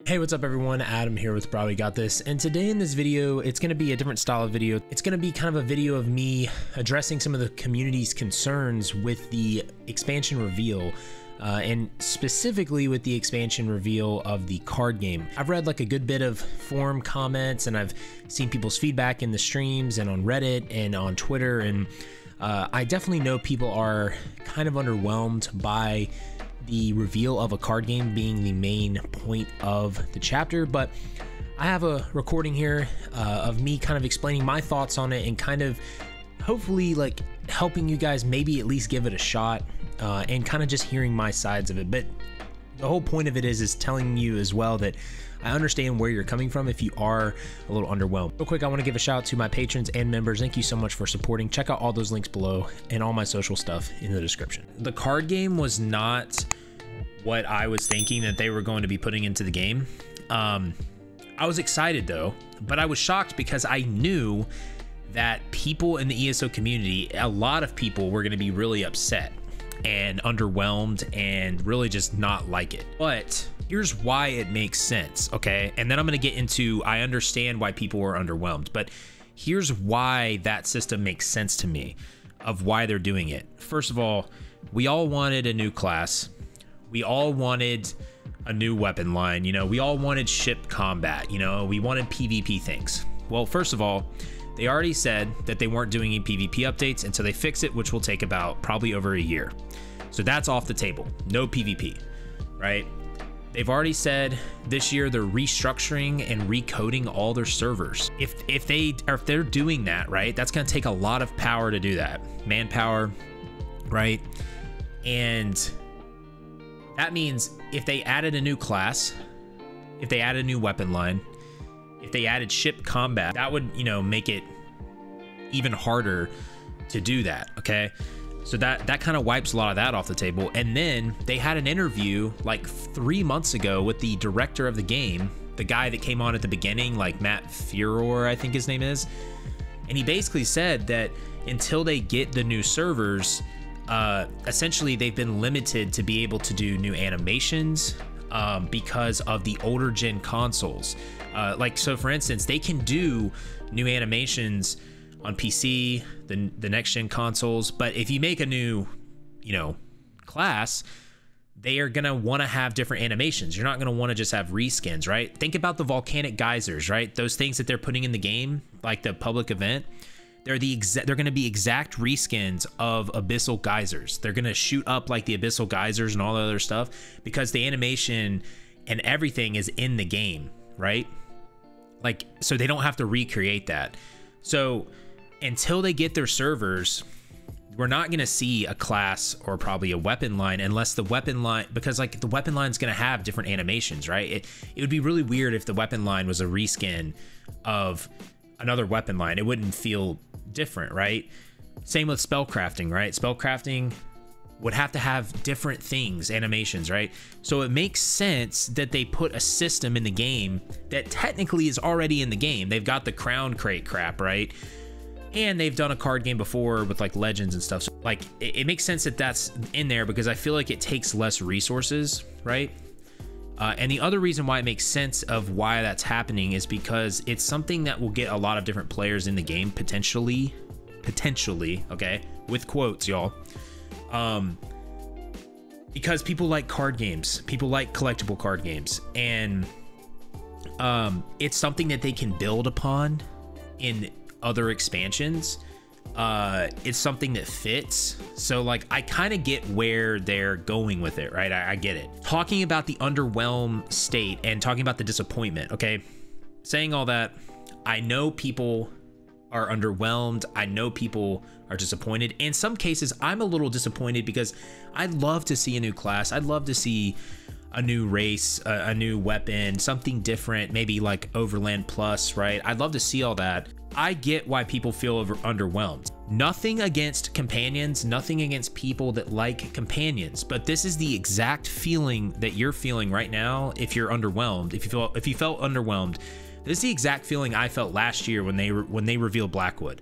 Hey, what's up everyone? Adam here with brahwegotthis, and today in this video, it's going to be a different style of video. It's going to be kind of a video of me addressing some of the community's concerns with the expansion reveal, and specifically with the expansion reveal of the card game. I've read like a good bit of forum comments, and I've seen people's feedback in the streams and on Reddit and on Twitter, and I definitely know people are kind of underwhelmed by the reveal of a card game being the main point of the chapter, but I have a recording here of me kind of explaining my thoughts on it and kind of hopefully like helping you guys maybe at least give it a shot, and kind of just hearing my sides of it. But the whole point of it is telling you as well that I understand where you're coming from if you are a little underwhelmed. Real quick, I want to give a shout out to my patrons and members. Thank you so much for supporting. Check out all those links below and all my social stuff in the description. The card game was not what I was thinking that they were going to be putting into the game. I was excited though, but I was shocked because I knew that people in the ESO community, a lot of people were going to be really upset and underwhelmed and really just not like it. But here's why it makes sense, okay? And then I'm going to get into, I understand why people were underwhelmed, but here's why that system makes sense to me of why they're doing it. First of all, we all wanted a new class. We all wanted a new weapon line, you know, we all wanted ship combat, you know, we wanted PvP things. Well, first of all, they already said that they weren't doing any PvP updates until they fix it, which will take about probably over a year. So that's off the table, no PvP, right? They've already said this year they're restructuring and recoding all their servers. If they're doing that, right, that's gonna take a lot of power to do that, manpower, right? And that means if they added a new class, if they added a new weapon line, if they added ship combat, that would, you know, make it even harder to do that, okay? So that kind of wipes a lot of that off the table. And then they had an interview like 3 months ago with the director of the game, the guy that came on at the beginning, like Matt Furor, I think his name is. And he basically said that until they get the new servers, essentially they've been limited to be able to do new animations because of the older gen consoles. Like, so for instance, they can do new animations on PC, the next gen consoles, but if you make a new, you know, class, they are gonna want to have different animations. You're not gonna want to just have reskins, right? Think about the volcanic geysers, right? Those things that they're putting in the game, like the public event. They're going to be exact reskins of abyssal geysers. They're going to shoot up like the abyssal geysers and all the other stuff because the animation and everything is in the game, right? Like, so they don't have to recreate that. So until they get their servers, we're not going to see a class or probably a weapon line unless the weapon line, because like the weapon line is going to have different animations, right? It would be really weird if the weapon line was a reskin of another weapon line. It wouldn't feel different, right? Same with spellcrafting, right? Spellcrafting would have to have different things, animations, right? So it makes sense that they put a system in the game that technically is already in the game. They've got the crown crate crap, right? And they've done a card game before with like legends and stuff. So like it makes sense that that's in there because I feel like it takes less resources, right? And the other reason why it makes sense of why that's happening is because it's something that will get a lot of different players in the game, potentially, okay, with quotes, y'all. Because people like card games, people like collectible card games, and it's something that they can build upon in other expansions. It's something that fits. So like I kind of get where they're going with it, right? I get it. Talking about the underwhelmed state and talking about the disappointment, okay? Saying all that, I know people are underwhelmed. I know people are disappointed. In some cases, I'm a little disappointed because I'd love to see a new class. I'd love to see a new race, a new weapon, something different, maybe like Overland Plus, right? I'd love to see all that. I get why people feel underwhelmed. Nothing against companions, nothing against people that like companions, but this is the exact feeling that you're feeling right now if you're underwhelmed. If you felt underwhelmed, this is the exact feeling I felt last year when they revealed Blackwood.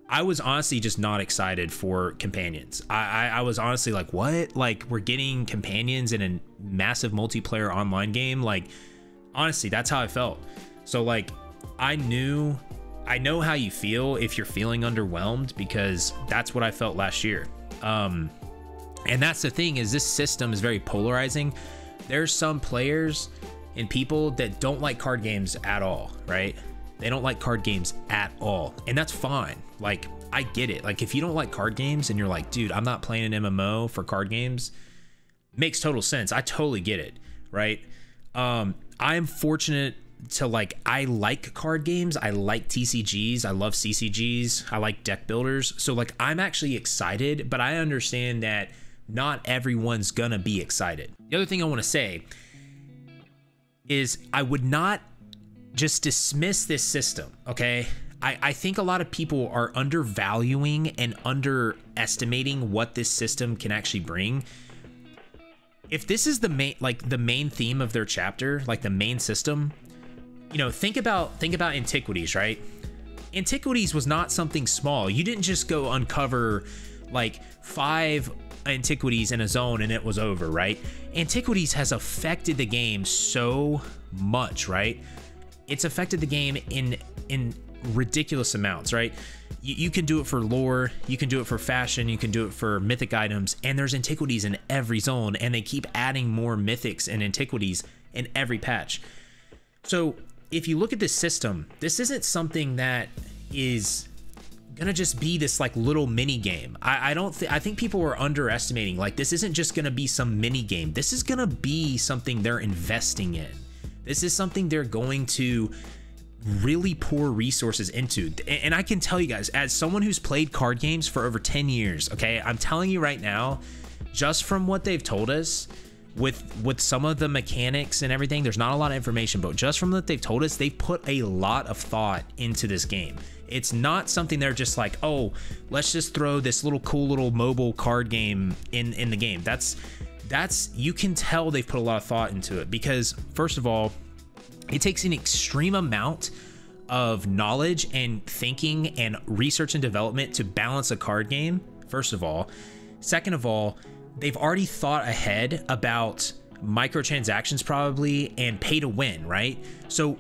I was honestly just not excited for companions. I was honestly like, what? Like, we're getting companions in a massive multiplayer online game? Like, Honestly, that's how I felt. So like, I know how you feel if you're feeling underwhelmed, because that's what I felt last year. And that's the thing, is this system is very polarizing. There's some players and people that don't like card games at all, right? They don't like card games at all, and that's fine. Like, I get it. Like, if you don't like card games and you're like, dude, I'm not playing an MMO for card games, makes total sense. I totally get it, right? I'm fortunate to, like, I like card games. I like TCGs. I love CCGs. I like deck builders. So like, I'm actually excited, but I understand that not everyone's gonna be excited. The other thing I want to say is I would not just dismiss this system, okay? I think a lot of people are undervaluing and underestimating what this system can actually bring. If this is the main theme of their chapter, like the main system, you know, think about Antiquities, right? Antiquities was not something small. You didn't just go uncover like 5 antiquities in a zone and it was over, right? Antiquities has affected the game so much, right? It's affected the game in ridiculous amounts, right? You can do it for lore, you can do it for fashion, you can do it for mythic items, and there's antiquities in every zone, and they keep adding more mythics and antiquities in every patch. So if you look at this system, this isn't something that is gonna just be this like little mini game. I think people are underestimating, like, this isn't just gonna be some mini game. This is gonna be something they're investing in. This is something they're going to really pour resources into. And I can tell you guys, as someone who's played card games for over 10 years, okay, I'm telling you right now, just from what they've told us with some of the mechanics and everything, there's not a lot of information, but just from what they've told us, they've put a lot of thought into this game. It's not something they're just like, oh, let's just throw this little cool little mobile card game in the game. That's you can tell they've put a lot of thought into it, because first of all, it takes an extreme amount of knowledge and thinking and research and development to balance a card game, first of all. Second of all, they've already thought ahead about microtransactions probably and pay to win, right? So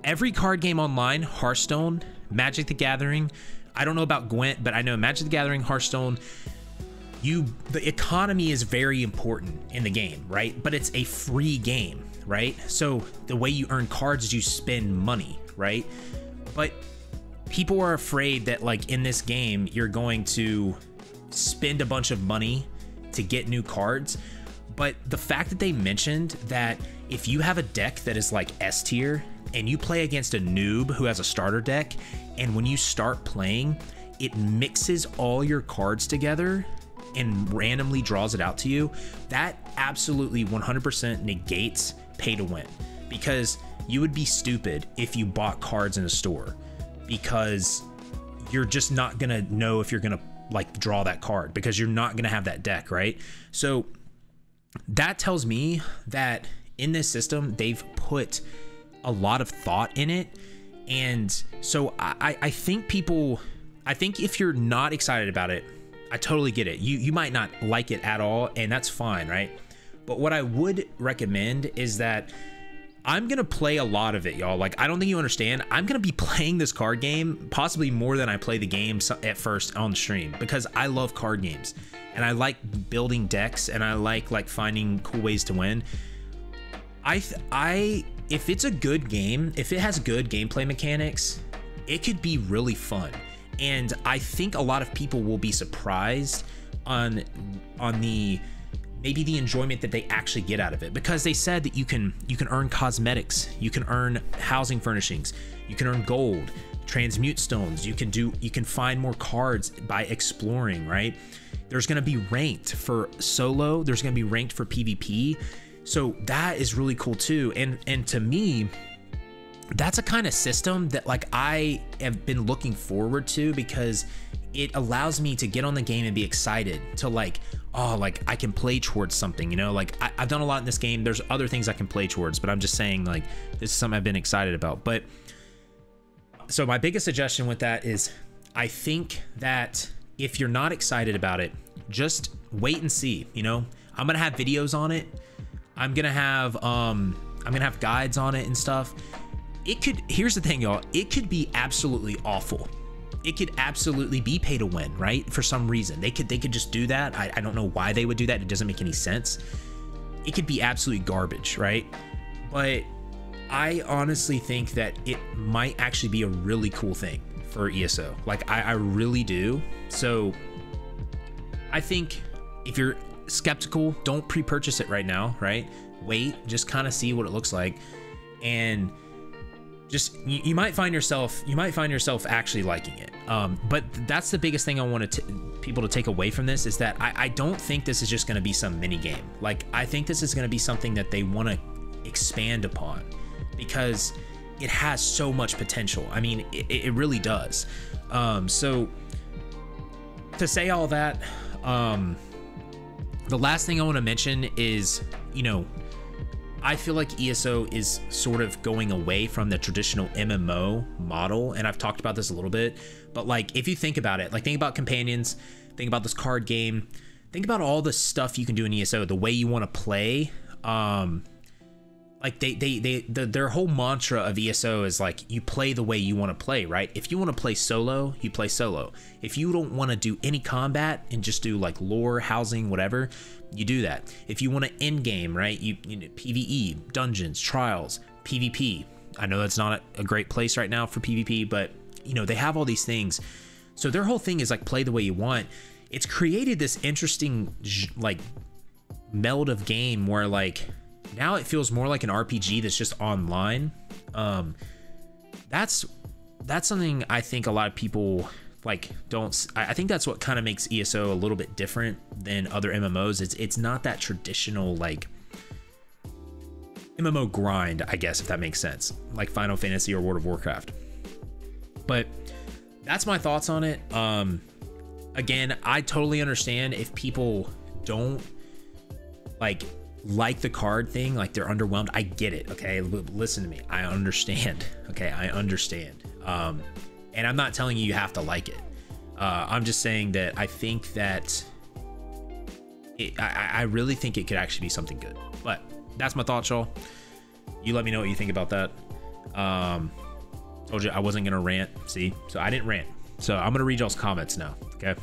every card game online, Hearthstone, Magic the Gathering, I don't know about Gwent, but I know Magic the Gathering, Hearthstone, the economy is very important in the game, right? But it's a free game, right? So the way you earn cards is you spend money, right? But people are afraid that, like, in this game, you're going to spend a bunch of money to get new cards. But the fact that they mentioned that if you have a deck that is like S tier and you play against a noob who has a starter deck, and when you start playing, it mixes all your cards together and randomly draws it out to you, that absolutely 100% negates pay to win. Because you would be stupid if you bought cards in a store, because you're just not gonna know if you're gonna like draw that card, because you're not gonna have that deck, right? So that tells me that in this system, they've put a lot of thought in it. And so I think if you're not excited about it, I totally get it. You might not like it at all, and that's fine, right? But what I would recommend is that I'm gonna play a lot of it, y'all. Like, I don't think you understand. I'm gonna be playing this card game possibly more than I play the game at first on the stream, because I love card games and I like building decks and I like finding cool ways to win. If it's a good game, if it has good gameplay mechanics, it could be really fun. And I think a lot of people will be surprised on maybe the enjoyment that they actually get out of it, because they said that you can earn cosmetics, you can earn housing furnishings, you can earn gold, transmute stones, you can find more cards by exploring, right? There's going to be ranked for solo, there's going to be ranked for PvP. So that is really cool too. And to me, that's a kind of system that like I have been looking forward to, because it allows me to get on the game and be excited to like, oh, like I can play towards something, you know, like I've done a lot in this game. There's other things I can play towards, but I'm just saying, like, this is something I've been excited about. But so my biggest suggestion with that is, I think that if you're not excited about it, just wait and see, you know. I'm gonna have videos on it. I'm gonna have I'm gonna have guides on it and stuff. Here's the thing, y'all, it could be absolutely awful. It could absolutely be pay to win, right? For some reason, they could just do that. I don't know why they would do that. It doesn't make any sense. It could be absolutely garbage, right? But I honestly think that it might actually be a really cool thing for ESO. Like, I really do. So I think if you're skeptical, don't pre-purchase it right now, right? Wait, just kind of see what it looks like, and just you might find yourself actually liking it. But that's the biggest thing I wanted people to take away from this, is that I don't think this is just going to be some mini game. Like, I think this is going to be something that they want to expand upon, because it has so much potential. I mean, it really does. So to say all that, the last thing I want to mention is, you know, I feel like ESO is sort of going away from the traditional MMO model, and I've talked about this a little bit, but like, if you think about it, like, think about companions, think about this card game, think about all the stuff you can do in ESO, the way you want to play. Like, their whole mantra of ESO is like, you play the way you want to play, right? If you want to play solo, you play solo. If you don't want to do any combat and just do like lore, housing, whatever, you do that. If you want to end game, right? You know, PvE, dungeons, trials, PvP. I know that's not a great place right now for PvP, but you know, they have all these things. So their whole thing is like, play the way you want. It's created this interesting like meld of game where like, now it feels more like an RPG that's just online. That's something I think a lot of people like don't. I think that's what kind of makes ESO a little bit different than other MMOs. It's not that traditional like MMO grind, I guess, if that makes sense, like Final Fantasy or World of Warcraft. But that's my thoughts on it. Again, I totally understand if people don't like the card thing, like they're underwhelmed. I get it. Okay, listen to me, I understand. Okay, I understand. And I'm not telling you have to like it. I'm just saying that I think that I really think it could actually be something good. But that's my thoughts, y'all. You let me know what you think about that. Told you I wasn't gonna rant. See, so I didn't rant, so I'm gonna read y'all's comments now. Okay.